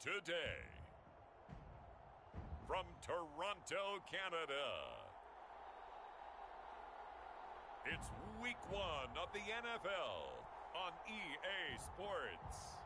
today. From Toronto, Canada, it's Week 1 of the NFL on EA Sports.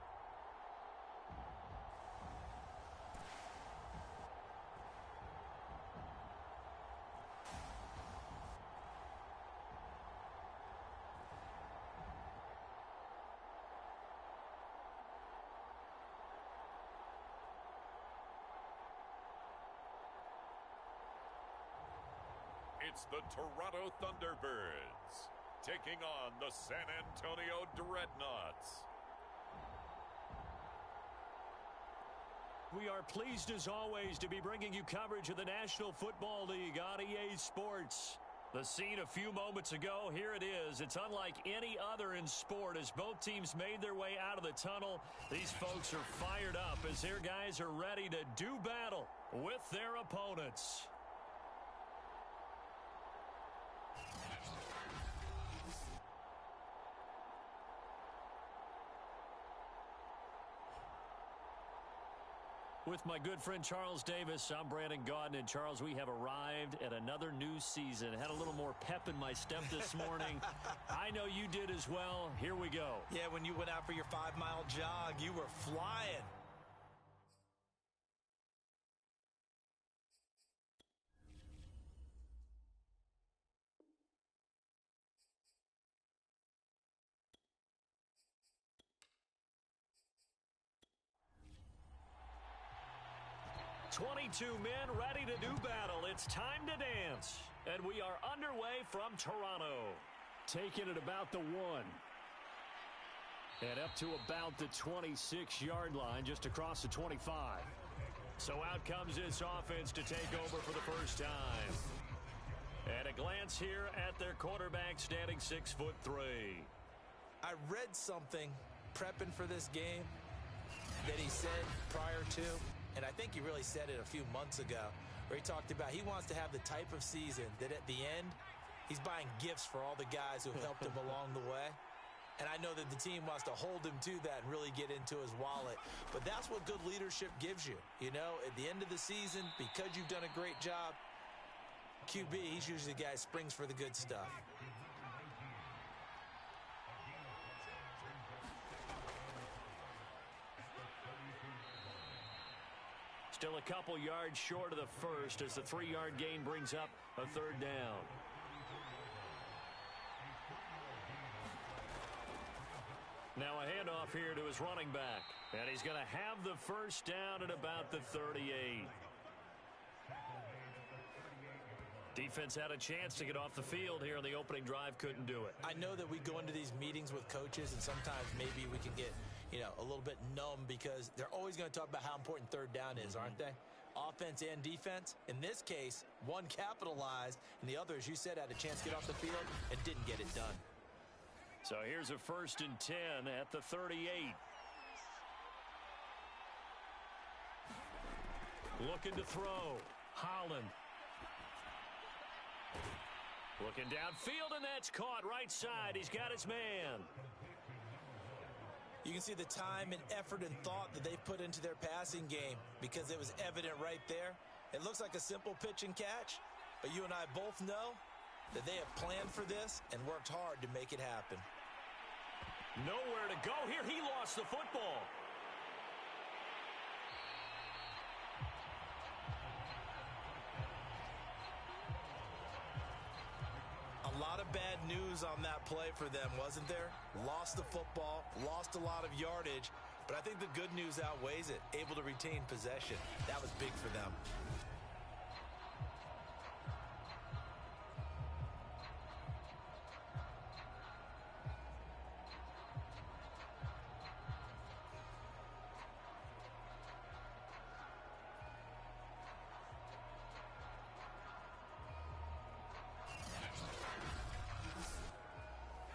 It's the Toronto Thunderbirds taking on the San Antonio Dreadnoughts. We are pleased as always to be bringing you coverage of the National Football League on EA Sports. The scene a few moments ago, here it is. It's unlike any other in sport as both teams made their way out of the tunnel. These folks are fired up as their guys are ready to do battle with their opponents. With my good friend Charles Davis, I'm Brandon Gaudin. And Charles, we have arrived at another new season. Had a little more pep in my step this morning. I know you did as well. Here we go. Yeah, when you went out for your 5-mile jog, you were flying. "22 men ready to do battle. It's time to dance." And we are underway from Toronto. Taking it about the 1. And up to about the 26-yard line, just across the 25. So out comes this offense to take over for the first time. And a glance here at their quarterback, standing 6'3". I read something prepping for this game that he said prior to, and I think he really said it a few months ago, where he talked about he wants to have the type of season that at the end, he's buying gifts for all the guys who have helped him along the way. And I know that the team wants to hold him to that and really get into his wallet. But that's what good leadership gives you. You know, at the end of the season, because you've done a great job, QB, he's usually the guy who springs for the good stuff. Still a couple yards short of the first as the 3-yard gain brings up a 3rd down. Now a handoff here to his running back. And he's going to have the first down at about the 38. Defense had a chance to get off the field here in the opening drive, couldn't do it. I know that we go into these meetings with coaches, and sometimes maybe we can get, a little bit numb because they're always going to talk about how important 3rd down is, aren't they? Offense and defense. In this case, one capitalized, and the other, as you said, had a chance to get off the field and didn't get it done. So here's a 1st and 10 at the 38. Looking to throw. Holland. Looking downfield, and that's caught right side. He's got his man. You can see the time and effort and thought that they put into their passing game because it was evident right there. It looks like a simple pitch and catch, but you and I both know that they have planned for this and worked hard to make it happen. Nowhere to go here. He lost the football. A lot of bad news on that play for them, wasn't there? Lost the football, lost a lot of yardage, but I think the good news outweighs it. Able to retain possession. That was big for them.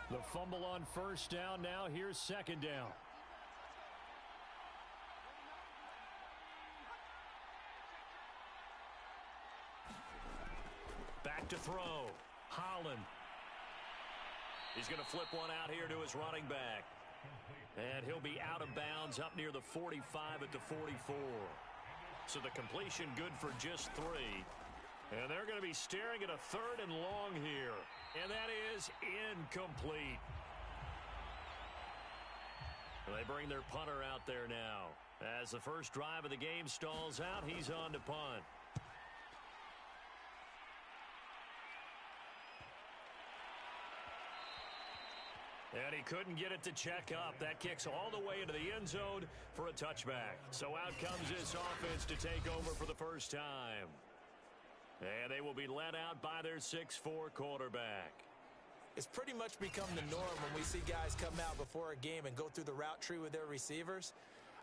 The fumble on 1st down. Now here's 2nd down. Back to throw. Holland. He's going to flip one out here to his running back. And he'll be out of bounds up near the 45 at the 44. So the completion good for just 3. And they're going to be staring at a 3rd and long here. And that is incomplete. They bring their punter out there now. As the first drive of the game stalls out, he's on to punt. And he couldn't get it to check up. That kicks all the way into the end zone for a touchback. So out comes this offense to take over for the first time. And they will be led out by their 6'4" quarterback. It's pretty much become the norm when we see guys come out before a game and go through the route tree with their receivers.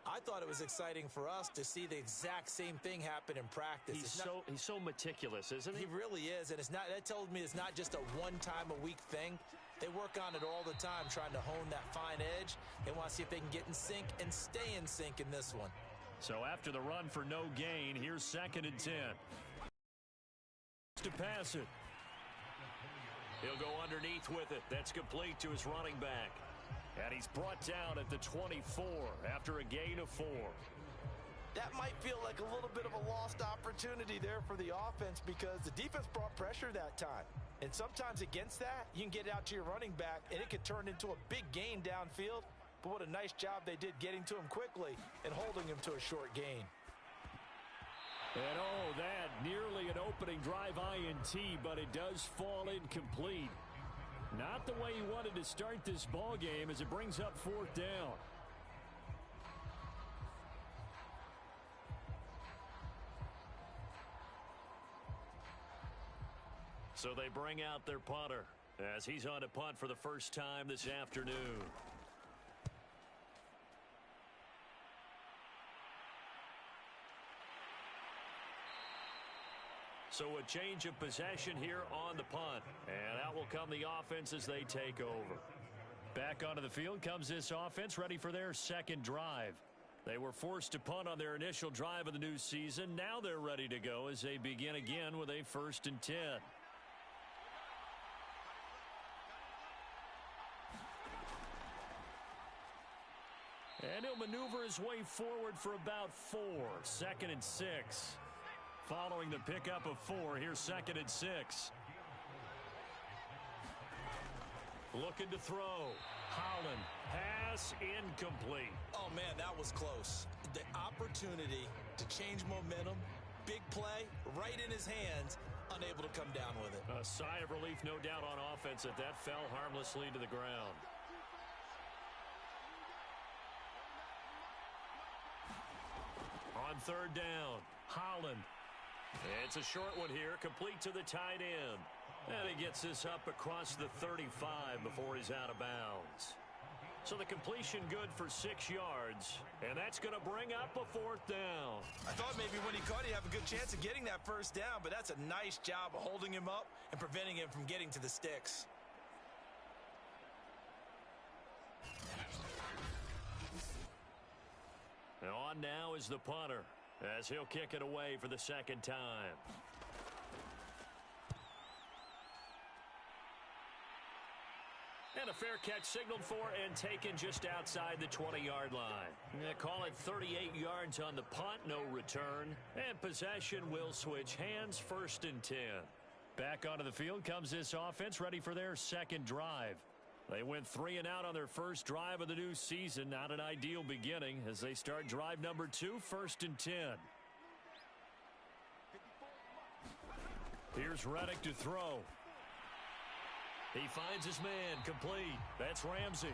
I thought it was exciting for us to see the exact same thing happen in practice. He's so meticulous, isn't he? He really is, and that tells me it's not just a one-time-a-week thing. They work on it all the time, trying to hone that fine edge. They want to see if they can get in sync and stay in sync in this one. So after the run for no gain, here's 2nd and 10. To pass it. He'll go underneath with it. That's complete to his running back. And he's brought down at the 24 after a gain of 4. That might feel like a little bit of a lost opportunity there for the offense because the defense brought pressure that time. And sometimes against that, you can get out to your running back, and it could turn into a big gain downfield. But what a nice job they did getting to him quickly and holding him to a short gain. And that nearly an opening drive INT, but it does fall incomplete. Not the way he wanted to start this ball game as it brings up 4th down. So they bring out their punter as he's on to punt for the first time this afternoon. So a change of possession here on the punt. And out will come the offense as they take over. Back onto the field comes this offense, ready for their 2nd drive. They were forced to punt on their initial drive of the new season. Now they're ready to go as they begin again with a 1st and 10. And he'll maneuver his way forward for about 4. 2nd and 6. Following the pickup of 4, here's 2nd and 6. Looking to throw. Holland. Pass incomplete. Oh, man, that was close. The opportunity to change momentum, big play, right in his hands, unable to come down with it. A sigh of relief, no doubt, on offense that fell harmlessly to the ground. On 3rd down, Holland. It's a short one here, complete to the tight end. And he gets this up across the 35 before he's out of bounds. So the completion good for 6 yards, and that's going to bring up a 4th down. I thought maybe when he caught, he'd have a good chance of getting that 1st down, but that's a nice job of holding him up and preventing him from getting to the sticks. And on now is the punter, as he'll kick it away for the 2nd time. And a fair catch signaled for and taken just outside the 20-yard line. Call it 38 yards on the punt, no return. And possession will switch hands, 1st and 10. Back onto the field comes this offense, ready for their 2nd drive. They went 3 and out on their first drive of the new season. Not an ideal beginning as they start drive number 2, 1st and 10. Here's Reddick to throw. He finds his man, complete. That's Ramsey.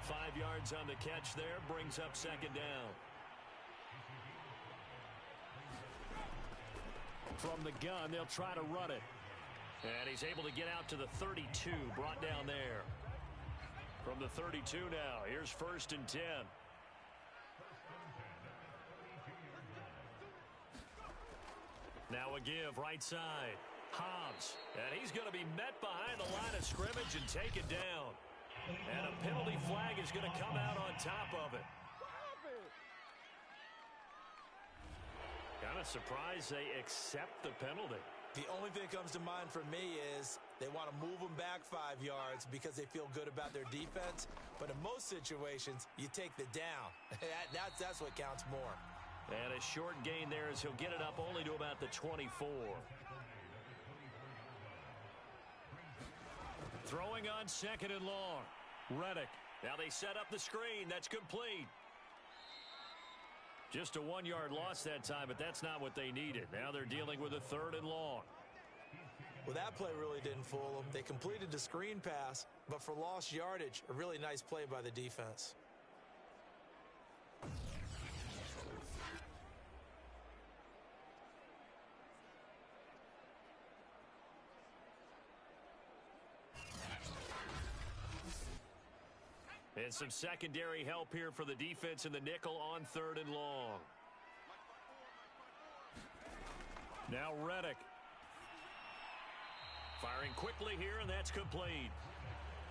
5 yards on the catch there, brings up 2nd down. From the gun, they'll try to run it. And he's able to get out to the 32, brought down there. From the 32 now, here's 1st and 10. Now a give, right side. Hobbs, and he's going to be met behind the line of scrimmage and taken down. And a penalty flag is going to come out on top of it. Kind of surprised they accept the penalty. The only thing that comes to mind for me is they want to move them back 5 yards because they feel good about their defense. But in most situations, you take the down. That's what counts more. And a short gain there as he'll get it up only to about the 24. Throwing on 2nd and long. Reddick. Now they set up the screen. That's complete. Just a 1-yard loss that time, but that's not what they needed. Now they're dealing with a 3rd and long. Well, that play really didn't fool them. They completed the screen pass, but for lost yardage, a really nice play by the defense. And some secondary help here for the defense in the nickel on 3rd and long. Now Reddick. Firing quickly here, and that's complete.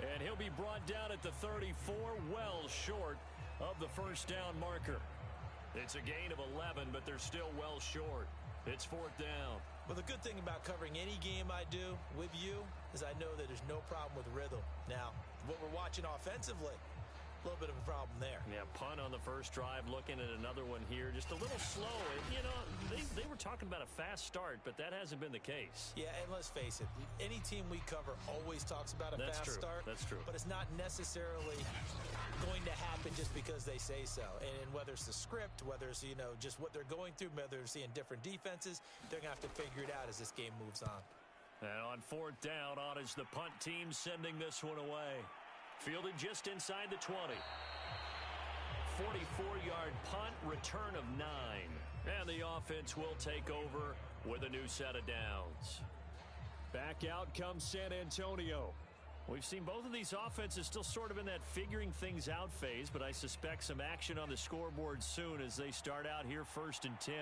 And he'll be brought down at the 34, well short of the first down marker. It's a gain of 11, but they're still well short. It's 4th down. Well, the good thing about covering any game I do with you is I know that there's no problem with rhythm. Now, what we're watching offensively, a little bit of a problem there. Yeah, punt on the first drive, looking at another one here. Just a little slow. You know, they were talking about a fast start, but that hasn't been the case. Yeah, and let's face it, any team we cover always talks about a fast start. That's true. But it's not necessarily going to happen just because they say so. And whether it's the script, whether it's, you know, just what they're going through, whether they're seeing different defenses, they're going to have to figure it out as this game moves on. And on 4th down, on is the punt team sending this one away. Fielded just inside the 20. 44-yard punt, return of 9. And the offense will take over with a new set of downs. Back out comes San Antonio. We've seen both of these offenses still sort of in that figuring things out phase, but I suspect some action on the scoreboard soon as they start out here 1st and 10.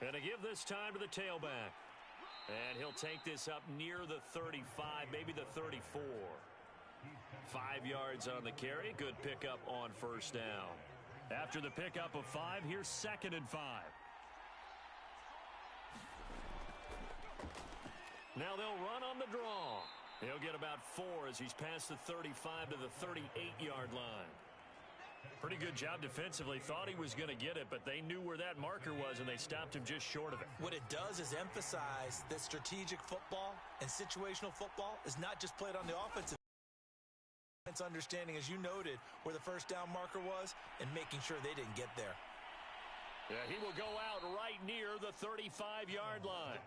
And to give this time to the tailback. And he'll take this up near the 35, maybe the 34. 5 yards on the carry. Good pickup on 1st down. After the pickup of 5, here's 2nd and 5. Now they'll run on the draw. He'll get about 4 as he's past the 35 to the 38-yard line. Pretty good job defensively. Thought he was going to get it, but they knew where that marker was, and they stopped him just short of it. What it does is emphasize that strategic football and situational football is not just played on the offensive. It's understanding, as you noted, where the first down marker was and making sure they didn't get there. Yeah, he will go out right near the 35-yard line.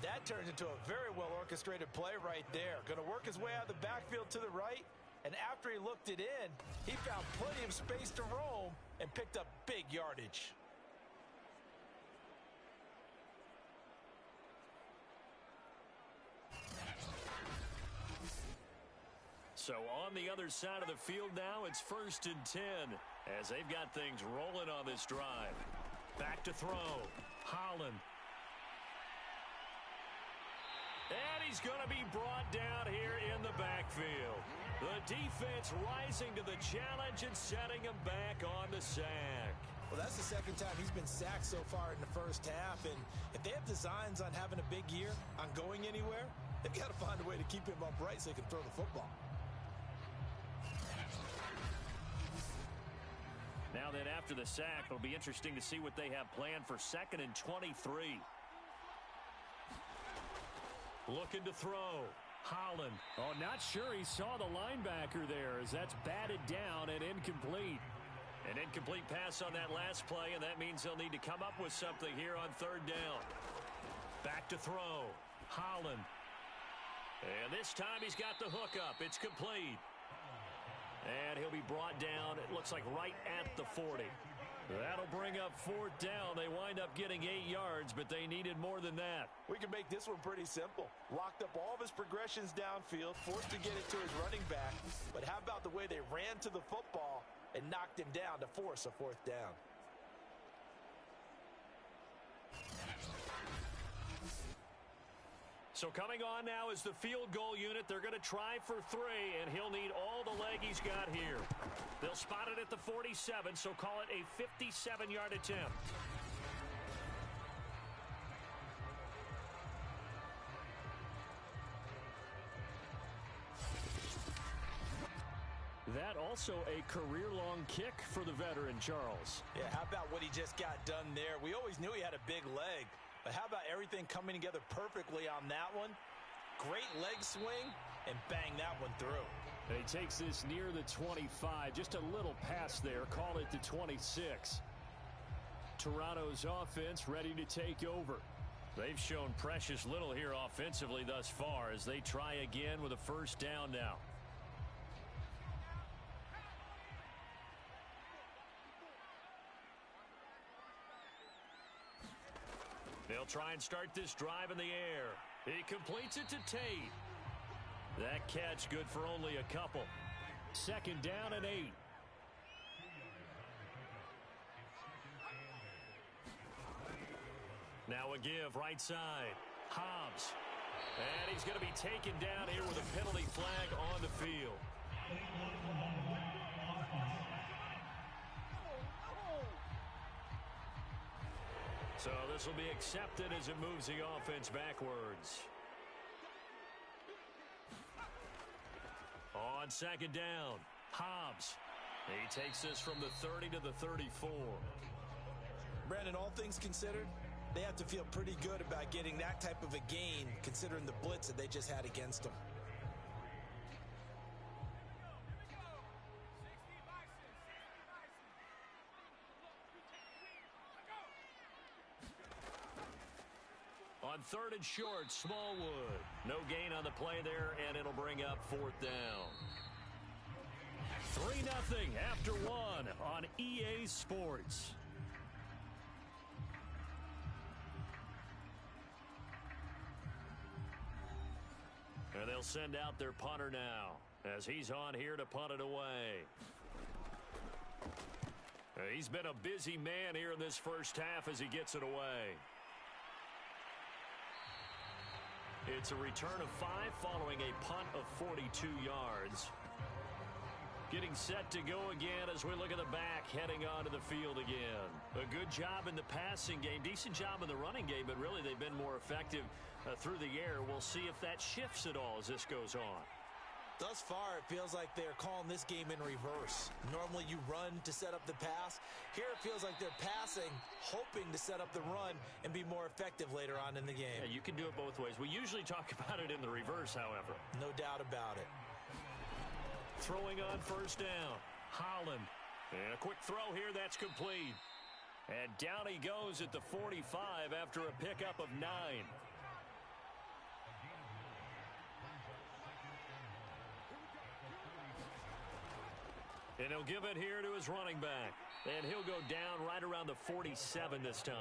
That turns into a very well-orchestrated play right there. Going to work his way out of the backfield to the right, and after he looked it in, he found plenty of space to roam and picked up big yardage. So on the other side of the field now, it's 1st and 10 as they've got things rolling on this drive. Back to throw. Holland. And he's going to be brought down here in the backfield. The defense rising to the challenge and setting him back on the sack. Well, that's the second time he's been sacked so far in the first half. And if they have designs on having a big year, on going anywhere, they've got to find a way to keep him upright so he can throw the football. Now then, after the sack, it'll be interesting to see what they have planned for 2nd and 23. Looking to throw. Holland. Oh, not sure he saw the linebacker there as that's batted down and incomplete. An incomplete pass on that last play, and that means they'll need to come up with something here on 3rd down. Back to throw. Holland. And this time he's got the hook up. It's complete. And he'll be brought down, it looks like right at the 40. That'll bring up 4th down. They wind up getting 8 yards, but they needed more than that. We can make this one pretty simple. Locked up all of his progressions downfield, forced to get it to his running back. But how about the way they ran to the football and knocked him down to force a 4th down? So coming on now is the field goal unit. They're going to try for 3, and he'll need all the leg he's got here. They'll spot it at the 47, so call it a 57-yard attempt. That also a career-long kick for the veteran, Charles. Yeah, how about what he just got done there? We always knew he had a big leg, but how about everything coming together perfectly on that one? Great leg swing, and bang that one through. And he takes this near the 25, just a little pass there, call it the 26. Toronto's offense ready to take over. They've shown precious little here offensively thus far as they try again with a first down now. They'll try and start this drive in the air. He completes it to Tate. That catch good for only a couple. Second down and 8. Now a give right side. Hobbs. And he's going to be taken down here with a penalty flag on the field. So this will be accepted as it moves the offense backwards. On second down, Hobbs. He takes this from the 30 to the 34. Brandon, all things considered, they have to feel pretty good about getting that type of a gain considering the blitz that they just had against them. On third and short, Smallwood. No gain on the play there, and it'll bring up fourth down. 3-0 after 1 on EA Sports. And they'll send out their punter now as he's on here to punt it away. He's been a busy man here in this first half as he gets it away. It's a return of 5 following a punt of 42 yards. Getting set to go again as we look at the back, heading onto the field again. A good job in the passing game, decent job in the running game, but really they've been more effective through the air. We'll see if that shifts at all as this goes on. Thus far, it feels like they're calling this game in reverse. Normally you run to set up the pass. Here it feels like they're passing, hoping to set up the run and be more effective later on in the game. Yeah, you can do it both ways. We usually talk about it in the reverse, however. No doubt about it. Throwing on first down, Holland. And a quick throw here, that's complete. And down he goes at the 45 after a pickup of 9. And he'll give it here to his running back. And he'll go down right around the 47 this time.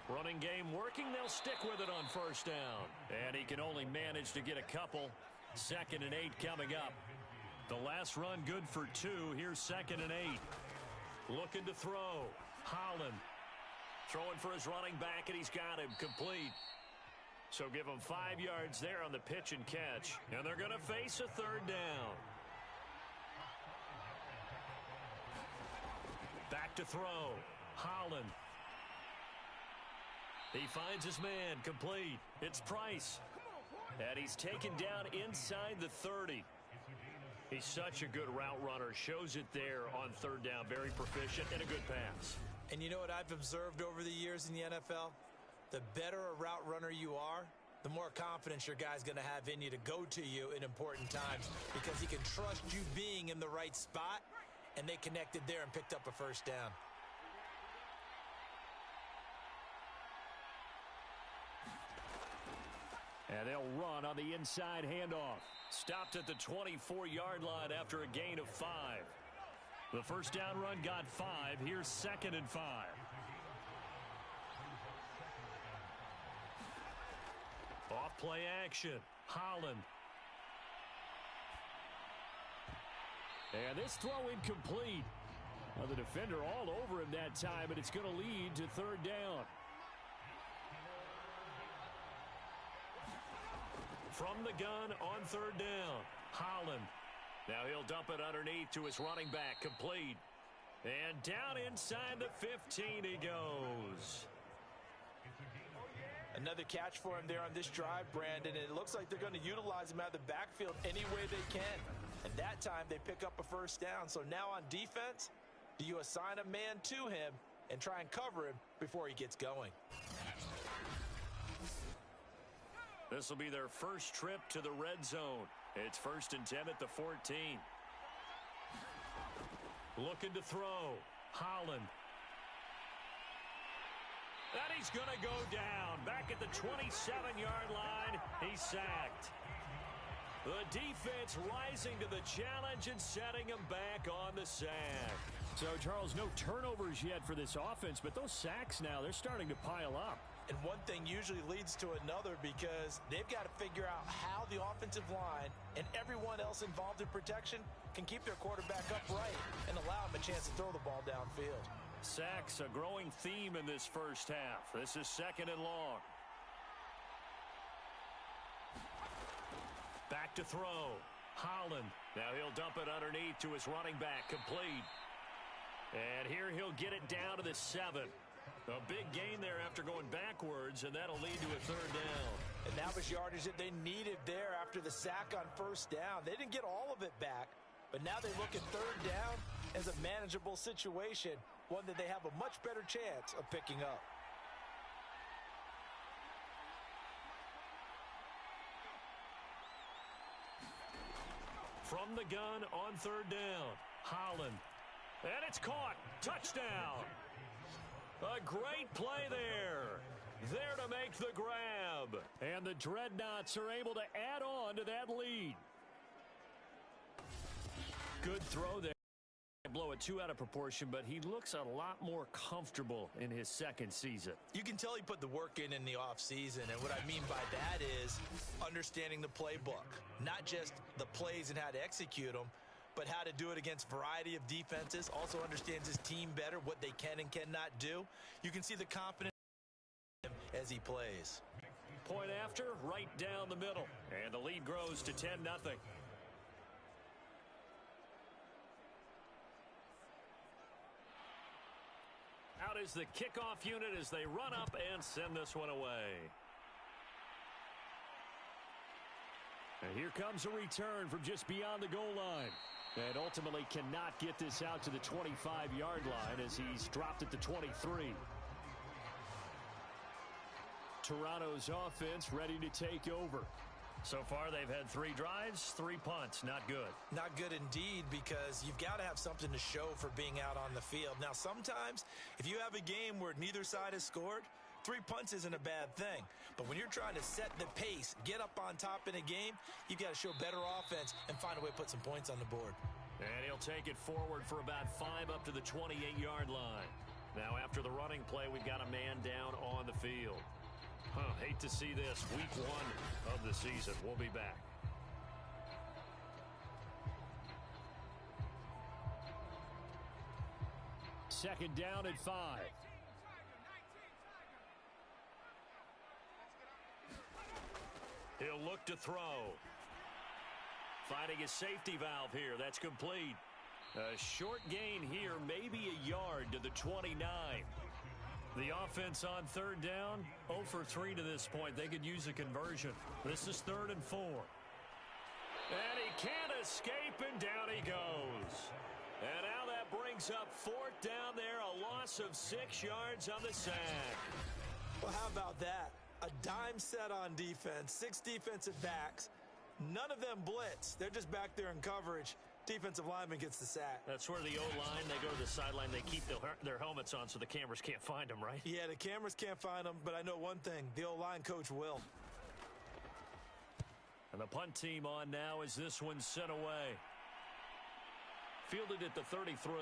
Running game working. They'll stick with it on first down. And he can only manage to get a couple. 2nd and 8 coming up. The last run good for 2. Here's 2nd and 8. Looking to throw. Holland. Throwing for his running back, and he's got him complete. So give him 5 yards there on the pitch and catch. And they're going to face a third down. Back to throw. Holland. He finds his man, complete. It's Price. And he's taken down inside the 30. He's such a good route runner. Shows it there on third down. Very proficient and a good pass. And you know what I've observed over the years in the NFL? The better a route runner you are, the more confidence your guy's going to have in you to go to you in important times because he can trust you being in the right spot, and they connected there and picked up a first down. And they'll run on the inside handoff. Stopped at the 24-yard line after a gain of 5. The first down run got 5. Here's 2nd and 5. Off play action. Holland. And this throw incomplete. Well, the defender all over him that time, and it's going to lead to third down. From the gun on third down, Holland. Now he'll dump it underneath to his running back, complete. And down inside the 15 he goes. Another catch for him there on this drive, Brandon, and it looks like they're going to utilize him out of the backfield any way they can. And that time they pick up a first down. So now on defense, do you assign a man to him and try and cover him before he gets going? This will be their first trip to the red zone. It's 1st and 10 at the 14. Looking to throw. Holland. And he's going to go down. Back at the 27-yard line. He's sacked. The defense rising to the challenge and setting him back on the sack. So, Charles, no turnovers yet for this offense, but those sacks now, they're starting to pile up. And one thing usually leads to another because they've got to figure out how the offensive line and everyone else involved in protection can keep their quarterback upright and allow him a chance to throw the ball downfield. Sacks, a growing theme in this first half. This is 2nd and long. Back to throw. Holland. Now he'll dump it underneath to his running back, complete. And here he'll get it down to the 7. A big gain there after going backwards, and that'll lead to a third down. And that was yardage that they needed there after the sack on first down. They didn't get all of it back, but now they look at third down as a manageable situation, one that they have a much better chance of picking up. From the gun on third down, Holland. And it's caught. Touchdown. A great play there. There to make the grab. And the Dreadnoughts are able to add on to that lead. Good throw there. Blow it too out of proportion, but he looks a lot more comfortable in his second season. You can tell he put the work in the offseason, and what I mean by that is understanding the playbook. Not just the plays and how to execute them, but how to do it against a variety of defenses. Also understands his team better, what they can and cannot do. You can see the confidence as he plays. Point after, right down the middle. And the lead grows to 10-0. Out is the kickoff unit as they run up and send this one away. And here comes a return from just beyond the goal line. And ultimately cannot get this out to the 25-yard line as he's dropped at the 23. Toronto's offense ready to take over. So far, they've had 3 drives, 3 punts. Not good. Not good indeed, because you've got to have something to show for being out on the field. Now, sometimes, if you have a game where neither side has scored, 3 punts isn't a bad thing. But when you're trying to set the pace, get up on top in a game, you've got to show better offense and find a way to put some points on the board. And he'll take it forward for about 5 up to the 28-yard line. Now, after the running play, we've got a man down on the field. Hate to see this. Week 1 of the season. We'll be back. Second down at 5. He'll look to throw. Finding a safety valve here. That's complete. A short gain here, maybe a yard to the 29. The offense on third down, 0 for 3 to this point. They could use a conversion. This is 3rd and 4. And he can't escape, and down he goes. And now that brings up 4th down there, a loss of 6 yards on the sack. Well, how about that? A dime set on defense, 6 defensive backs. None of them blitz. They're just back there in coverage. Defensive lineman gets the sack. That's where the O-line, they go to the sideline, they keep their helmets on so the cameras can't find them, right? Yeah, the cameras can't find them, but I know one thing, the O-line coach will. And the punt team on now as this one's sent away. Fielded at the 33.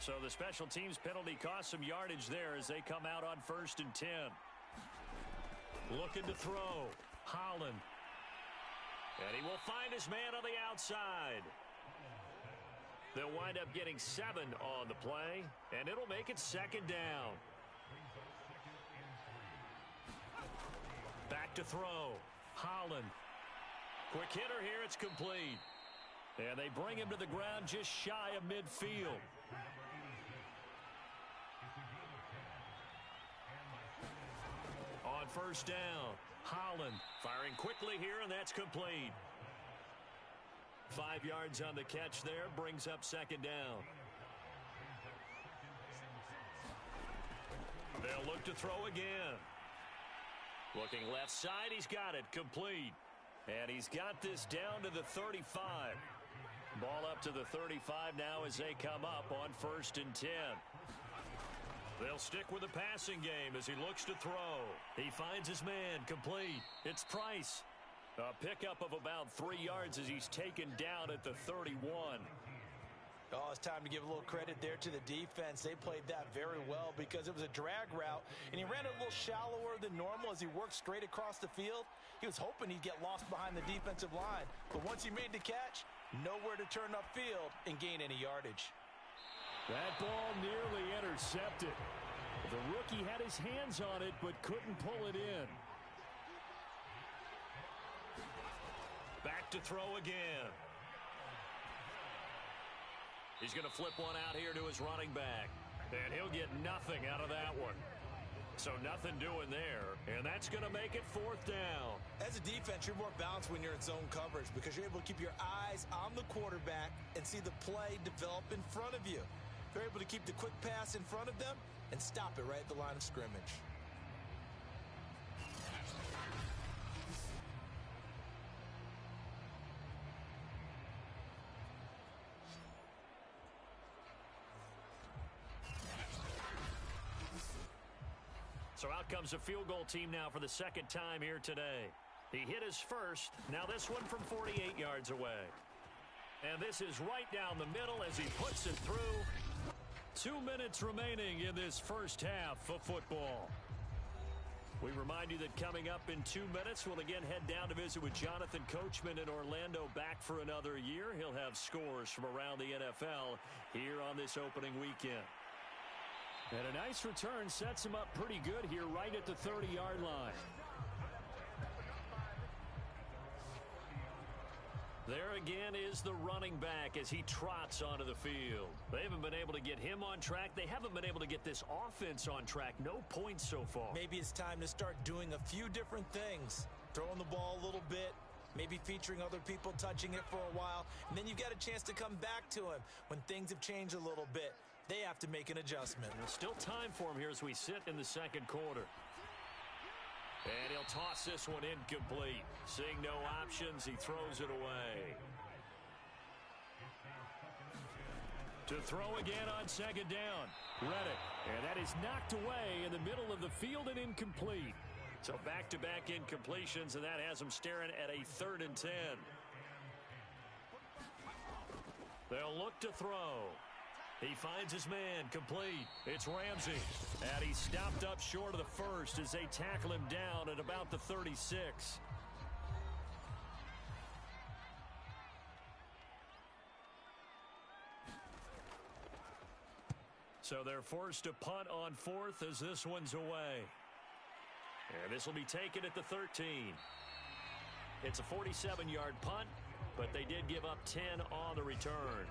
So the special teams penalty cost some yardage there as they come out on 1st and 10. Looking to throw. Holland. And he will find his man on the outside. They'll wind up getting 7 on the play, and it'll make it 2nd down. Back to throw. Holland. Quick hitter here. It's complete. And they bring him to the ground just shy of midfield. On 1st down, Holland firing quickly here, and that's complete. 5 yards on the catch there, brings up 2nd down. They'll look to throw again. Looking left side, he's got it, complete. And he's got this down to the 35. Ball up to the 35 now as they come up on 1st and 10. They'll stick with the passing game as he looks to throw. He finds his man, complete. It's Price. A pickup of about 3 yards as he's taken down at the 31. Oh, it's time to give a little credit there to the defense. They played that very well because it was a drag route, and he ran it a little shallower than normal as he worked straight across the field. He was hoping he'd get lost behind the defensive line, but once he made the catch, nowhere to turn upfield and gain any yardage. That ball nearly intercepted. The rookie had his hands on it but couldn't pull it in. Back to throw again. He's going to flip one out here to his running back. And he'll get nothing out of that one. So nothing doing there. And that's going to make it 4th down. As a defense, you're more balanced when you're in zone coverage because you're able to keep your eyes on the quarterback and see the play develop in front of you. They're able to keep the quick pass in front of them and stop it right at the line of scrimmage. So out comes a field goal team now for the 2nd time here today. He hit his first. Now this one from 48 yards away. And this is right down the middle as he puts it through. 2 minutes remaining in this first half of football. We remind you that coming up in 2 minutes, we'll again head down to visit with Jonathan Coachman in Orlando, back for another year. He'll have scores from around the NFL here on this opening weekend. And a nice return sets him up pretty good here right at the 30-yard line. There again is the running back as he trots onto the field. They haven't been able to get him on track. They haven't been able to get this offense on track. No points so far. Maybe it's time to start doing a few different things. Throwing the ball a little bit, maybe featuring other people touching it for a while, and then you've got a chance to come back to him when things have changed a little bit. They have to make an adjustment. There's still time for him here as we sit in the 2nd quarter. And he'll toss this one incomplete. Seeing no options, he throws it away. To throw again on 2nd down. Reddick. And that is knocked away in the middle of the field and incomplete. So back-to-back incompletions, and that has him staring at a 3rd and 10. They'll look to throw. He finds his man, complete. It's Ramsey. And he's stopped up short of the first as they tackle him down at about the 36. So they're forced to punt on 4th as this one's away. And this will be taken at the 13. It's a 47-yard punt, but they did give up 10 on the return.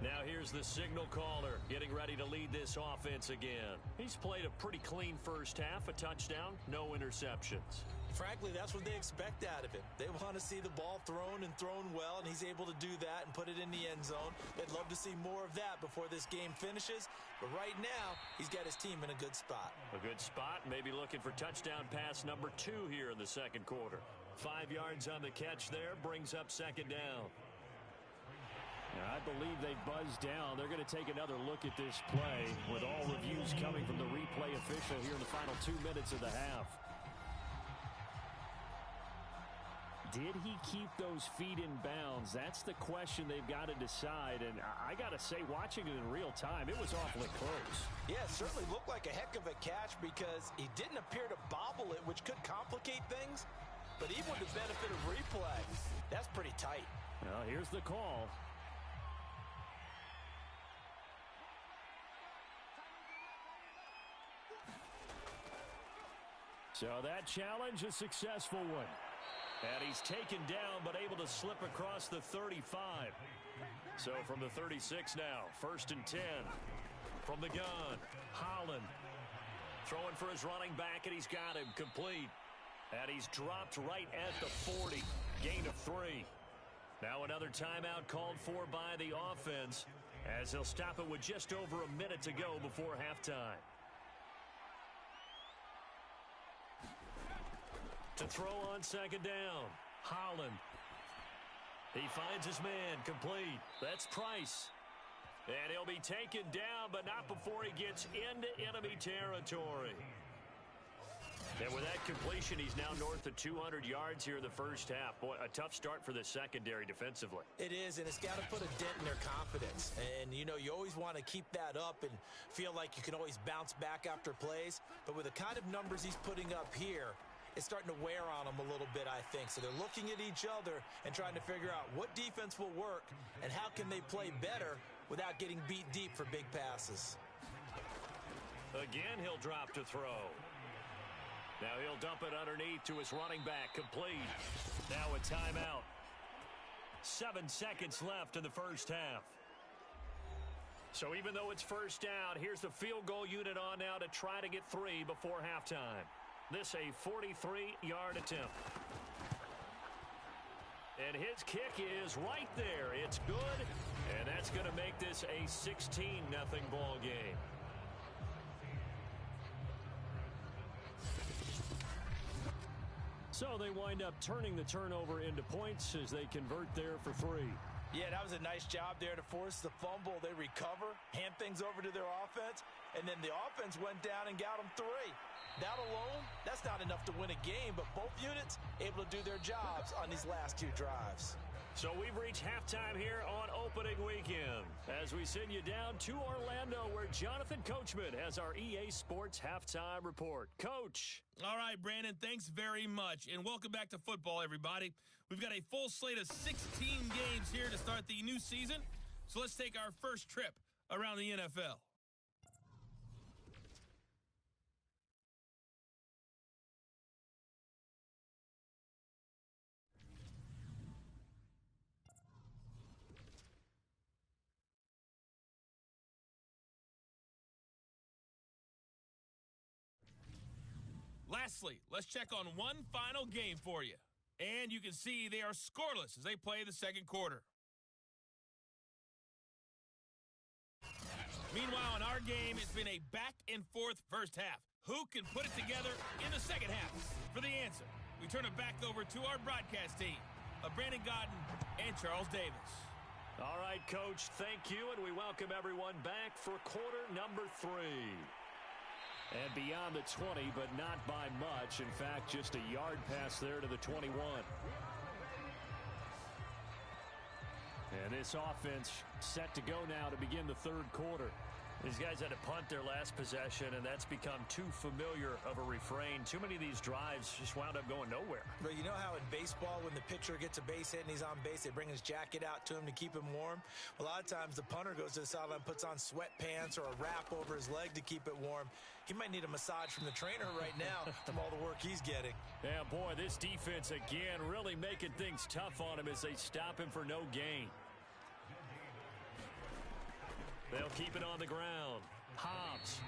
Now here's the signal caller getting ready to lead this offense again. He's played a pretty clean first half, a touchdown, no interceptions. Frankly, that's what they expect out of him. They want to see the ball thrown and thrown well, and he's able to do that and put it in the end zone. They'd love to see more of that before this game finishes, but right now, he's got his team in a good spot. A good spot, maybe looking for touchdown pass number 2 here in the 2nd quarter. 5 yards on the catch there, brings up 2nd down. I believe they've buzzed down. They're going to take another look at this play with all reviews coming from the replay official here in the final 2 minutes of the half. Did he keep those feet in bounds? That's the question they've got to decide. And I got to say, watching it in real time, it was awfully close. Yeah, it certainly looked like a heck of a catch because he didn't appear to bobble it, which could complicate things. But even with the benefit of replay, that's pretty tight. Well, here's the call. So that challenge, a successful one. And he's taken down, but able to slip across the 35. So from the 36 now, 1st and 10. From the gun, Holland. Throwing for his running back, and he's got him complete. And he's dropped right at the 40. Gain of 3. Now another timeout called for by the offense, as they'll stop it with just over a minute to go before halftime. To throw on 2nd down, Holland. He finds his man, complete. That's Price. And he'll be taken down, but not before he gets into enemy territory. And with that completion, he's now north of 200 yards here in the first half. Boy, a tough start for the secondary defensively. It is, and it's got to put a dent in their confidence. And, you know, you always want to keep that up and feel like you can always bounce back after plays. But with the kind of numbers he's putting up here, it's starting to wear on them a little bit, I think. So they're looking at each other and trying to figure out what defense will work and how can they play better without getting beat deep for big passes. Again, he'll drop to throw. Now he'll dump it underneath to his running back, complete. Now a timeout. 7 seconds left in the first half. So even though it's first down, here's the field goal unit on now to try to get 3 before halftime. This a 43-yard attempt. And his kick is right there. It's good, and that's going to make this a 16-0 ball game. So they wind up turning the turnover into points as they convert there for 3. Yeah, that was a nice job there to force the fumble. They recover, hand things over to their offense, and then the offense went down and got them 3. That alone, that's not enough to win a game, but both units able to do their jobs on these last 2 drives. So we've reached halftime here on opening weekend as we send you down to Orlando where Jonathan Coachman has our EA Sports halftime report. Coach. All right, Brandon, thanks very much. And welcome back to football, everybody. We've got a full slate of 16 games here to start the new season. So let's take our first trip around the NFL. Lastly, let's check on one final game for you. And you can see they are scoreless as they play the second quarter. Meanwhile, in our game, it's been a back-and-forth first half. Who can put it together in the second half? For the answer, we turn it back over to our broadcast team of Brandon Godden and Charles Davis. All right, Coach, thank you, and we welcome everyone back for quarter number 3. And beyond the 20, but not by much. In fact, just a yard pass there to the 21. And this offense set to go now to begin the third quarter. These guys had to punt their last possession, and that's become too familiar of a refrain. Too many of these drives just wound up going nowhere. But you know how in baseball, when the pitcher gets a base hit and he's on base, they bring his jacket out to him to keep him warm? Well, a lot of times the punter goes to the sideline, puts on sweatpants or a wrap over his leg to keep it warm. He might need a massage from the trainer right now from all the work he's getting. Yeah, boy, this defense again really making things tough on him as they stop him for no gain. They'll keep it on the ground. Hobbs.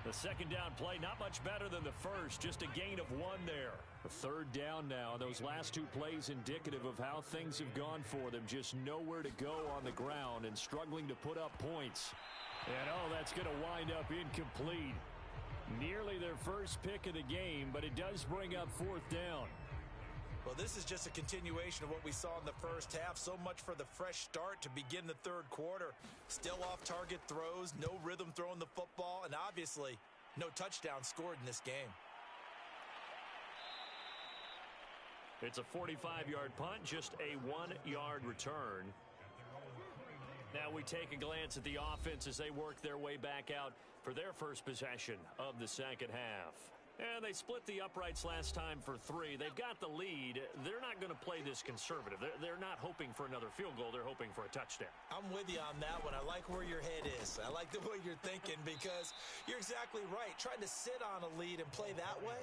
The second down play, not much better than the first, just a gain of 1 there. A third down now. Those last 2 plays indicative of how things have gone for them. Just nowhere to go on the ground and struggling to put up points. And, oh, that's going to wind up incomplete. Nearly their first pick of the game, but it does bring up 4th down. Well, this is just a continuation of what we saw in the first half. So much for the fresh start to begin the third quarter. Still off-target throws, no rhythm throwing the football, and obviously no touchdown scored in this game. It's a 45-yard punt, just a 1-yard return. Now we take a glance at the offense as they work their way back out for their first possession of the second half. And they split the uprights last time for 3. They've got the lead. They're not going to play this conservative. They're not hoping for another field goal. They're hoping for a touchdown. I'm with you on that one. I like where your head is. I like the way you're thinking because you're exactly right. Trying to sit on a lead and play that way,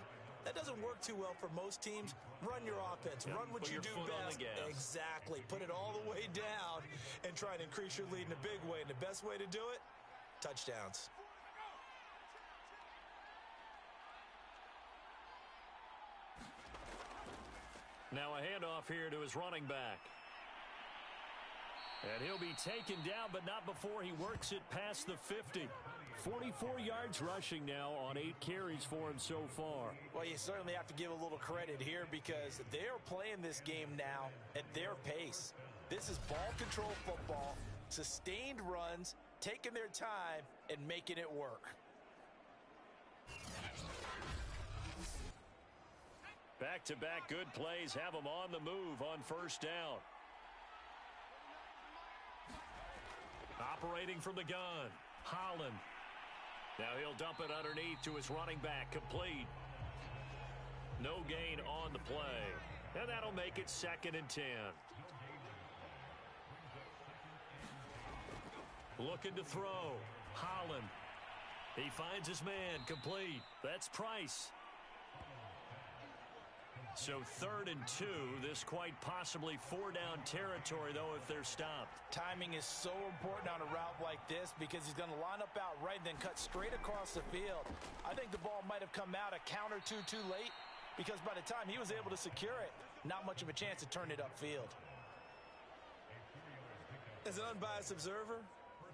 that doesn't work too well for most teams. Run your offense. Run what you do best. Exactly. Put it all the way down and try and increase your lead in a big way. And the best way to do it, touchdowns. Now a handoff here to his running back. And he'll be taken down, but not before he works it past the 50. 44 yards rushing now on 8 carries for him so far. Well, you certainly have to give a little credit here because they're playing this game now at their pace. This is ball control football, sustained runs, taking their time, and making it work. Back-to-back good plays have them on the move on first down. Operating from the gun, Holland. Now he'll dump it underneath to his running back, complete. No gain on the play. And that'll make it 2nd and 10. Looking to throw, Holland. He finds his man, complete. That's Price. So 3rd and 2, this quite possibly 4-down territory, though, if they're stopped. Timing is so important on a route like this because he's going to line up out right and then cut straight across the field. I think the ball might have come out a count or two too late because by the time he was able to secure it, not much of a chance to turn it upfield. As an unbiased observer,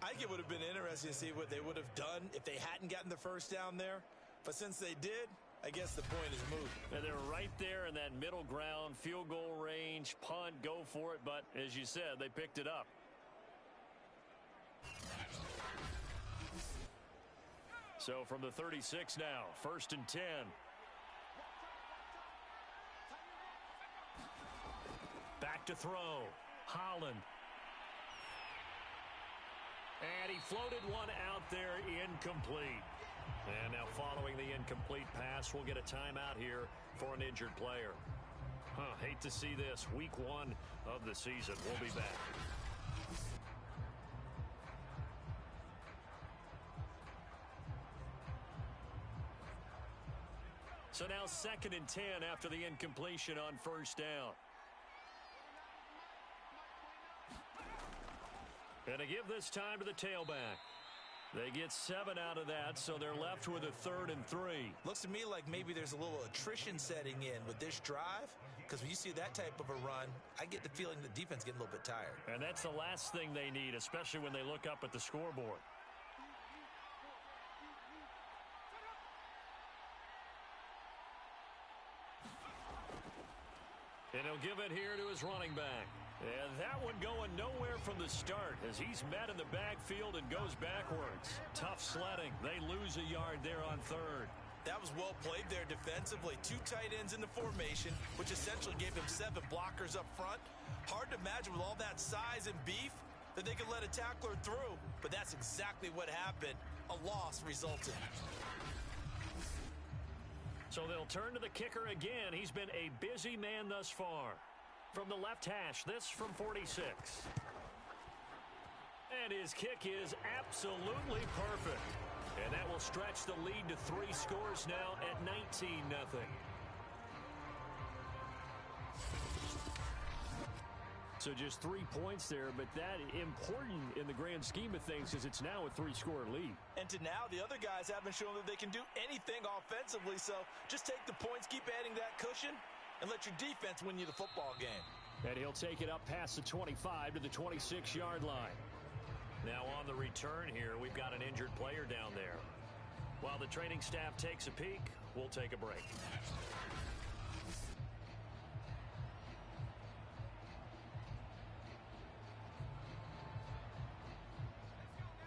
I think it would have been interesting to see what they would have done if they hadn't gotten the first down there. But since they did, I guess the point is moot. And they're right there in that middle ground, field goal range, punt, go for it. But as you said, they picked it up. So from the 36 now, 1st and 10. Back to throw, Holland. And he floated one out there, incomplete. And now following the incomplete pass, we'll get a timeout here for an injured player. Hate to see this. Week 1 of the season. We'll be back. So now 2nd and 10 after the incompletion on first down. And to give this time to the tailback. They get 7 out of that, so they're left with a 3rd and 3. Looks to me like maybe there's a little attrition setting in with this drive, because when you see that type of a run, I get the feeling the defense getting a little bit tired. And that's the last thing they need, especially when they look up at the scoreboard. And he'll give it here to his running back. And that one going nowhere from the start as he's met in the backfield and goes backwards. Tough sledding. They lose a yard there on 3rd. That was well played there defensively. 2 tight ends in the formation, which essentially gave him 7 blockers up front. Hard to imagine with all that size and beef that they could let a tackler through. But that's exactly what happened. A loss resulted. So they'll turn to the kicker again. He's been a busy man thus far. From the left hash, this from 46. And his kick is absolutely perfect. And that will stretch the lead to 3 scores now at 19-0. So just 3 points there, but that important in the grand scheme of things because it's now a 3-score lead. And to now, the other guys haven't shown that they can do anything offensively, so just take the points, keep adding that cushion, and let your defense win you the football game. And he'll take it up past the 25 to the 26-yard line. Now on the return here, we've got an injured player down there. While the training staff takes a peek, we'll take a break.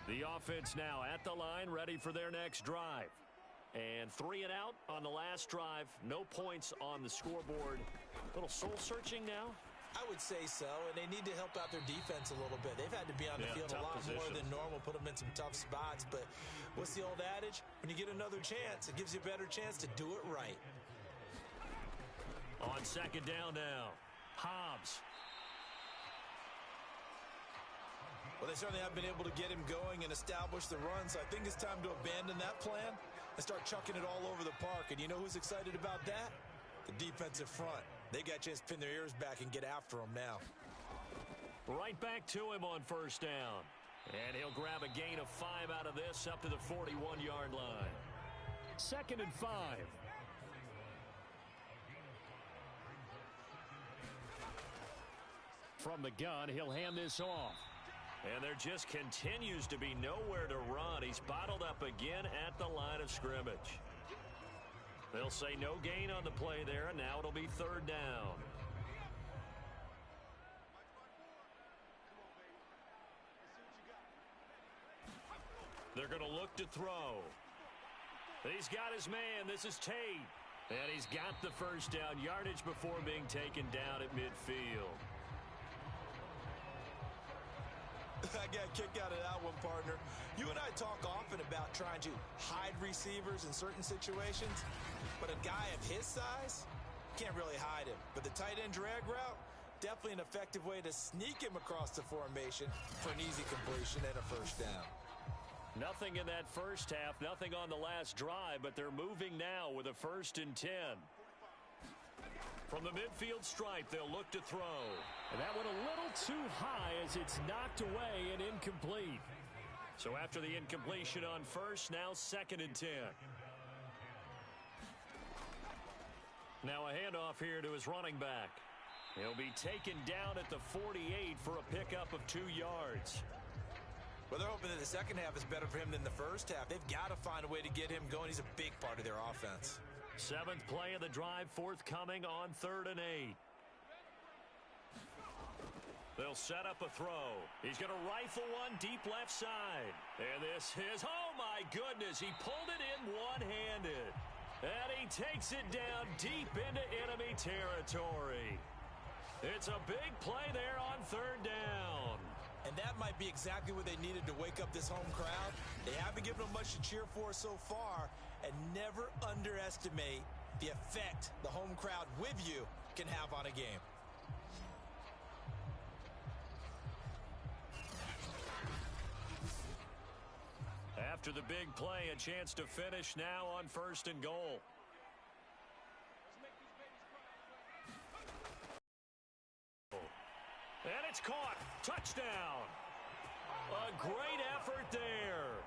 The offense now at the line, ready for their next drive. And 3 and out on the last drive. No points on the scoreboard. A little soul-searching now. I would say so, and they need to help out their defense a little bit. They've had to be on the field a lot more than normal, put them in some tough spots. But what's the old adage? When you get another chance, it gives you a better chance to do it right. On second down now, Hobbs. Well, they certainly haven't been able to get him going and establish the run, so I think it's time to abandon that plan and start chucking it all over the park. And you know who's excited about that? The defensive front. They got a chance to pin their ears back and get after him now. Right back to him on first down. And he'll grab a gain of 5 out of this up to the 41-yard line. 2nd and 5. From the gun, he'll hand this off. And there just continues to be nowhere to run. He's bottled up again at the line of scrimmage. They'll say no gain on the play there, and now it'll be 3rd down. They're going to look to throw. He's got his man. This is Tate. And he's got the first down yardage before being taken down at midfield. I got a kick out of that one, partner. You and I talk often about trying to hide receivers in certain situations, but a guy of his size can't really hide him. But the tight end drag route, definitely an effective way to sneak him across the formation for an easy completion and a first down. Nothing in that first half, nothing on the last drive, but they're moving now with a 1st and 10. From the midfield stripe, they'll look to throw. And that went a little too high as it's knocked away and incomplete. So after the incompletion on first, now 2nd and 10. Now a handoff here to his running back. He'll be taken down at the 48 for a pickup of 2 yards. Well, they're hoping that the second half is better for him than the first half. They've got to find a way to get him going. He's a big part of their offense. 7th play of the drive, forthcoming on 3rd and 8. They'll set up a throw. He's going to rifle one deep left side. And this is, oh my goodness, he pulled it in one-handed. And he takes it down deep into enemy territory. It's a big play there on 3rd down. And that might be exactly what they needed to wake up this home crowd. They haven't given them much to cheer for so far, and never underestimate the effect the home crowd with you can have on a game. After the big play, a chance to finish now on 1st and goal. And it's caught. Touchdown. A great effort there.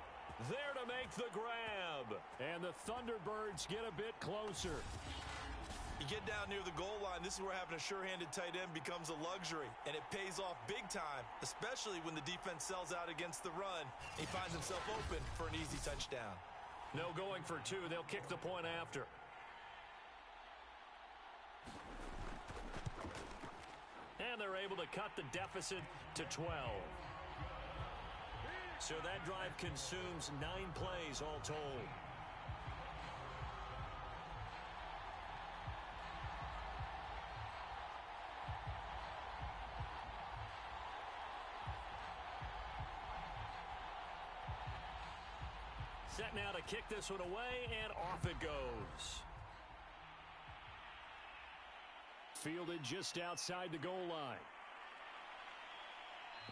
There to make the grab. And the Thunderbirds get a bit closer. You get down near the goal line, this is where having a sure-handed tight end becomes a luxury, and it pays off big time, especially when the defense sells out against the run. He finds himself open for an easy touchdown. No going for 2. They'll kick the point after. And they're able to cut the deficit to 12. So that drive consumes 9 plays all told. Set now to kick this one away, and off it goes. Fielded just outside the goal line.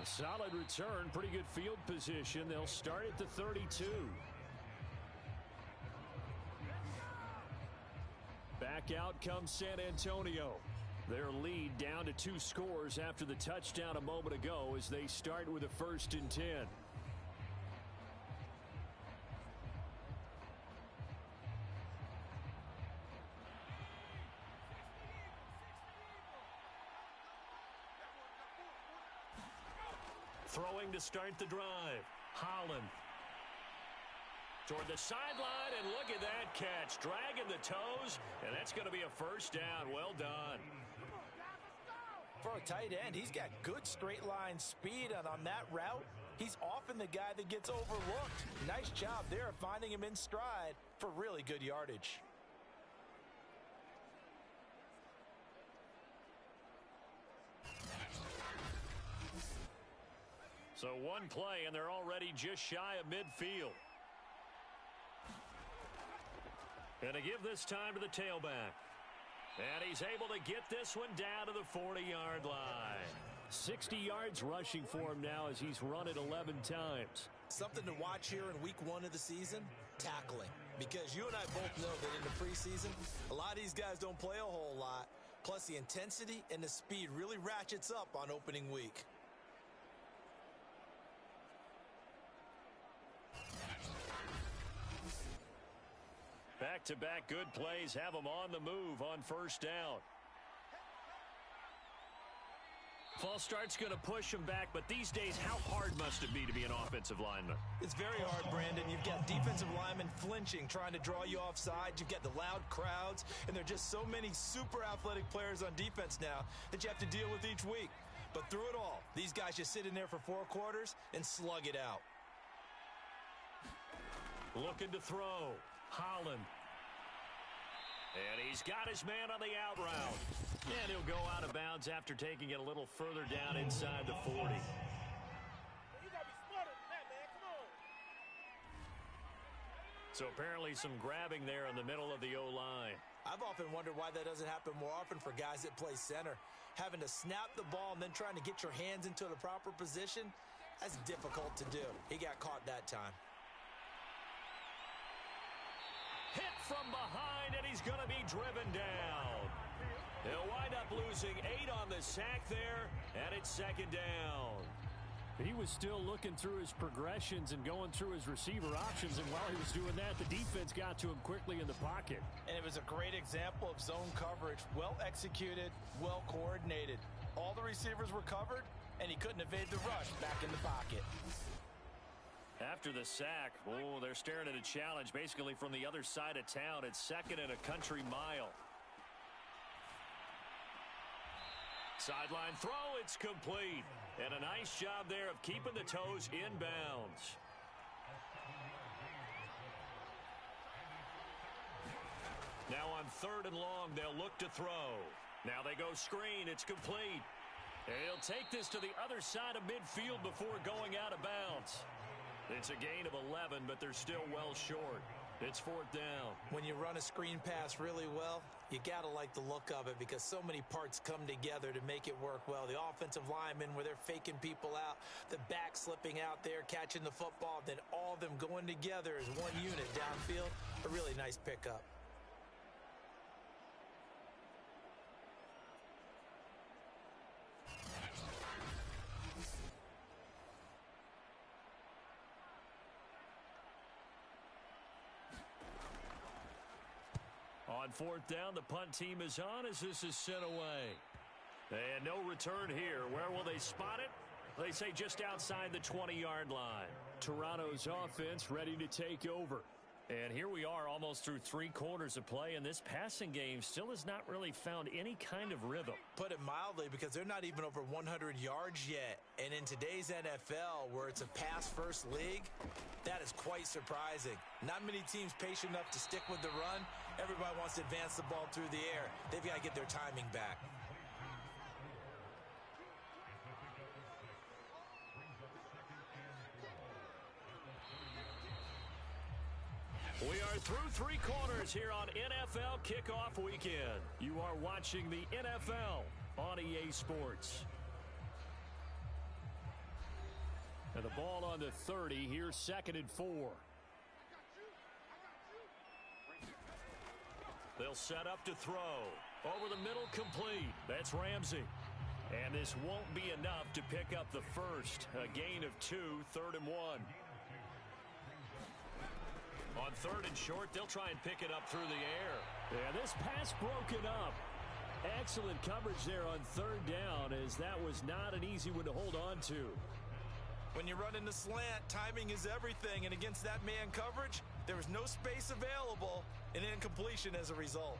A solid return, pretty good field position. They'll start at the 32. Back out comes San Antonio. Their lead down to 2 scores after the touchdown a moment ago as they start with a 1st and 10. Throwing to start the drive. Holland. Toward the sideline, and look at that catch. Dragging the toes, and that's going to be a 1st down. Well done. For a tight end, he's got good straight line speed, and on that route, He's often the guy that gets overlooked. Nice job there of finding him in stride for really good yardage. So one play, and they're already just shy of midfield. And to give this time to the tailback. And he's able to get this one down to the 40-yard line. 60 yards rushing for him now as he's run it 11 times. Something to watch here in week 1 of the season, tackling. Because you and I both know that in the preseason, a lot of these guys don't play a whole lot. Plus the intensity and the speed really ratchets up on opening week. Back-to-back good plays have them on the move on first down. False start's going to push him back, but these days, how hard must it be to be an offensive lineman? It's very hard, Brandon. You've got defensive linemen flinching, trying to draw you offside. You've got the loud crowds, and there are just so many super athletic players on defense now that you have to deal with each week. But through it all, these guys just sit in there for 4 quarters and slug it out. Looking to throw. Holland. And he's got his man on the out route. And he'll go out of bounds after taking it a little further down inside the 40. You gotta be smarter than that, man. Come on. So apparently some grabbing there in the middle of the O-line. I've often wondered why that doesn't happen more often for guys that play center. Having to snap the ball and then trying to get your hands into the proper position, that's difficult to do. He got caught that time. Hit from behind, and he's going to be driven down. He'll wind up losing 8 on the sack there, and it's second down. He was still looking through his progressions and going through his receiver options, and while he was doing that, the defense got to him quickly in the pocket. And it was a great example of zone coverage. Well executed, well coordinated. All the receivers were covered, and he couldn't evade the rush back in the pocket. After the sack, they're staring at a challenge basically from the other side of town. It's second and a country mile. Sideline throw, it's complete. And a nice job there of keeping the toes inbounds. Now on 3rd and long, they'll look to throw. Now they go screen, it's complete. And he'll take this to the other side of midfield before going out of bounds. It's a gain of 11, but they're still well short. It's 4th down. When you run a screen pass really well, you got to like the look of it because so many parts come together to make it work well. The offensive linemen where they're faking people out, the back slipping out there, catching the football, then all of them going together as one unit downfield. A really nice pickup. On 4th down, the punt team is on as this is sent away. And no return here. Where will they spot it? They say just outside the 20-yard line. Toronto's offense ready to take over. And here we are almost through 3 quarters of play, and this passing game still has not really found any kind of rhythm. Put it mildly, because they're not even over 100 yards yet. And in today's NFL, where it's a pass-first league, that is quite surprising. Not many teams patient enough to stick with the run. Everybody wants to advance the ball through the air. They've got to get their timing back. We are through 3 quarters here on NFL Kickoff Weekend. You are watching the NFL on EA Sports. And the ball on the 30. Here's 2nd and 4. They'll set up to throw. Over the middle, complete. That's Ramsey. And this won't be enough to pick up the first. A gain of 2, 3rd and 1. On 3rd and short, they'll try and pick it up through the air. Yeah, this pass broken up. Excellent coverage there on 3rd down, as that was not an easy one to hold on to. When you run in the slant, timing is everything, and against that man coverage, there was no space available, and incompletion as a result.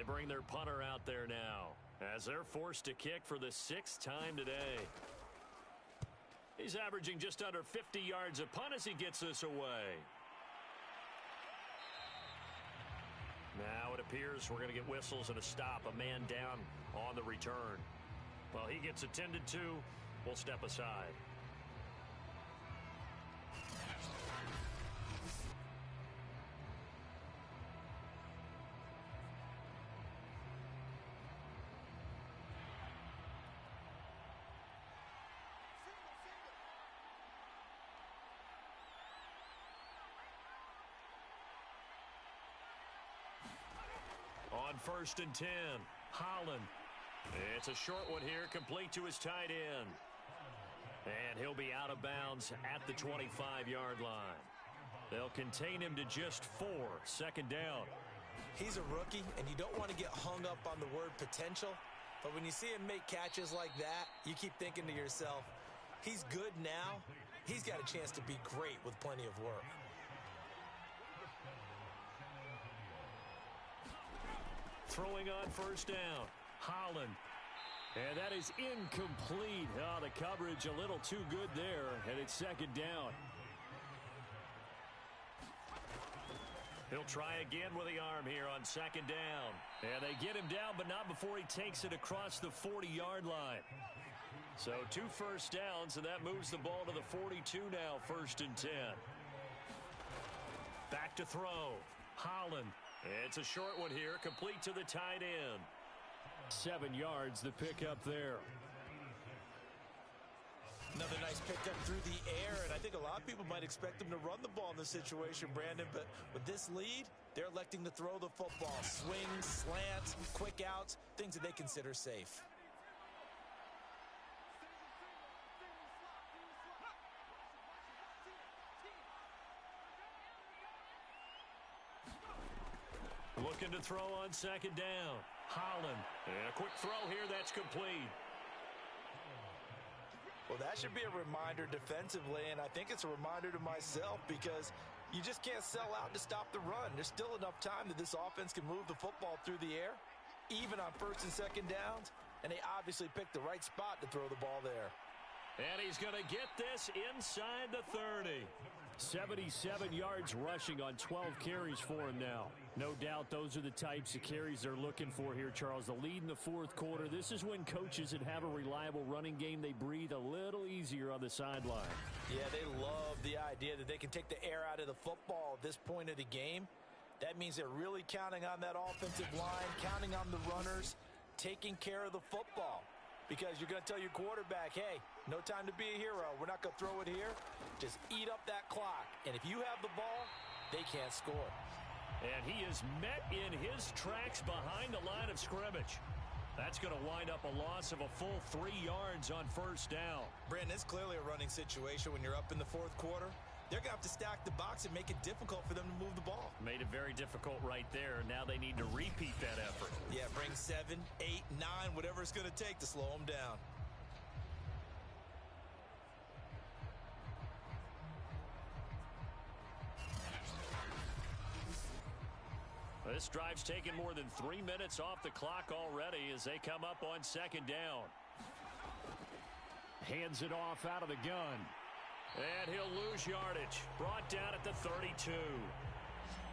They bring their punter out there now as they're forced to kick for the 6th time today. He's averaging just under 50 yards a punt as he gets this away. Now it appears we're going to get whistles and a stop. A man down on the return. Well, he gets attended to. We'll step aside. On 1st and 10, Holland. It's a short one here, complete to his tight end. And he'll be out of bounds at the 25-yard line. They'll contain him to just 4, 2nd down. He's a rookie, and you don't want to get hung up on the word potential. But when you see him make catches like that, you keep thinking to yourself, he's good now. He's got a chance to be great with plenty of work. Throwing on 1st down, Holland. And that is incomplete. Oh, the coverage a little too good there, and it's 2nd down. He'll try again with the arm here on 2nd down. And they get him down, but not before he takes it across the 40-yard line. So 2 first downs, and that moves the ball to the 42 now, 1st and 10. Back to throw, Holland. It's a short one here, complete to the tight end. 7 yards, the pickup there. Another nice pickup through the air, and I think a lot of people might expect them to run the ball in this situation, Brandon, but with this lead, they're electing to throw the football. Swings, slants, quick outs, things that they consider safe. Looking to throw on 2nd down. Holland. And a quick throw here, that's complete. Well, that should be a reminder defensively, and I think it's a reminder to myself because you just can't sell out to stop the run. There's still enough time that this offense can move the football through the air, even on 1st and 2nd downs, and they obviously picked the right spot to throw the ball there. And he's going to get this inside the 30. 77 yards rushing on 12 carries for him now. No doubt those are the types of carries they're looking for here, Charles. The lead in the 4th quarter. This is when coaches that have a reliable running game, they breathe a little easier on the sideline. Yeah, they love the idea that they can take the air out of the football at this point of the game. That means they're really counting on that offensive line, counting on the runners, taking care of the football. Because you're going to tell your quarterback, hey, no time to be a hero. We're not going to throw it here. Just eat up that clock. And if you have the ball, they can't score. And he is met in his tracks behind the line of scrimmage. That's going to wind up a loss of a full 3 yards on 1st down. Brandon, it's clearly a running situation when you're up in the 4th quarter. They're going to have to stack the box and make it difficult for them to move the ball. Made it very difficult right there. Now they need to repeat that effort. Yeah, bring 7, 8, 9, whatever it's going to take to slow them down. This drive's taken more than 3 minutes off the clock already as they come up on 2nd down. Hands it off out of the gun. And he'll lose yardage. Brought down at the 32.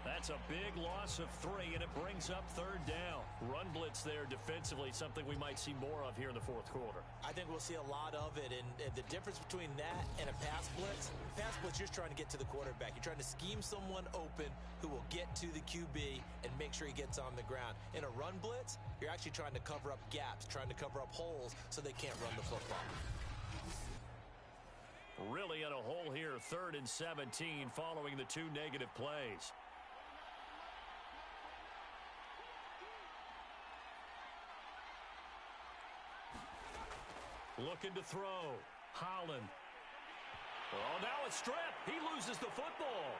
That's a big loss of 3, and it brings up 3rd down. Run blitz there defensively, something we might see more of here in the 4th quarter. I think we'll see a lot of it, and the difference between that and a pass blitz, you're just trying to get to the quarterback. You're trying to scheme someone open who will get to the QB and make sure he gets on the ground. In a run blitz, you're actually trying to cover up gaps, trying to cover up holes so they can't run the football. Really in a hole here, 3rd and 17 following the 2 negative plays. Looking to throw. Holland. Oh, now a strip. He loses the football.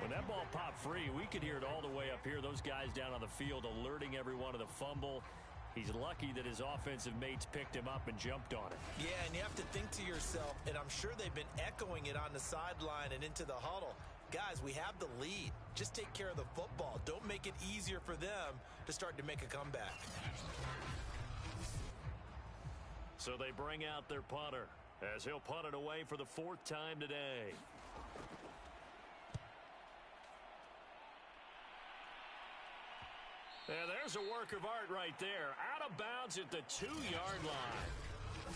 When that ball popped free, we could hear it all the way up here. Those guys down on the field alerting everyone of the fumble. He's lucky that his offensive mates picked him up and jumped on it. Yeah, and you have to think to yourself, and I'm sure they've been echoing it on the sideline and into the huddle. Guys, we have the lead. Just take care of the football. Don't make it easier for them to start to make a comeback. So they bring out their punter as he'll punt it away for the 4th time today. And there's a work of art right there. Out of bounds at the 2-yard line.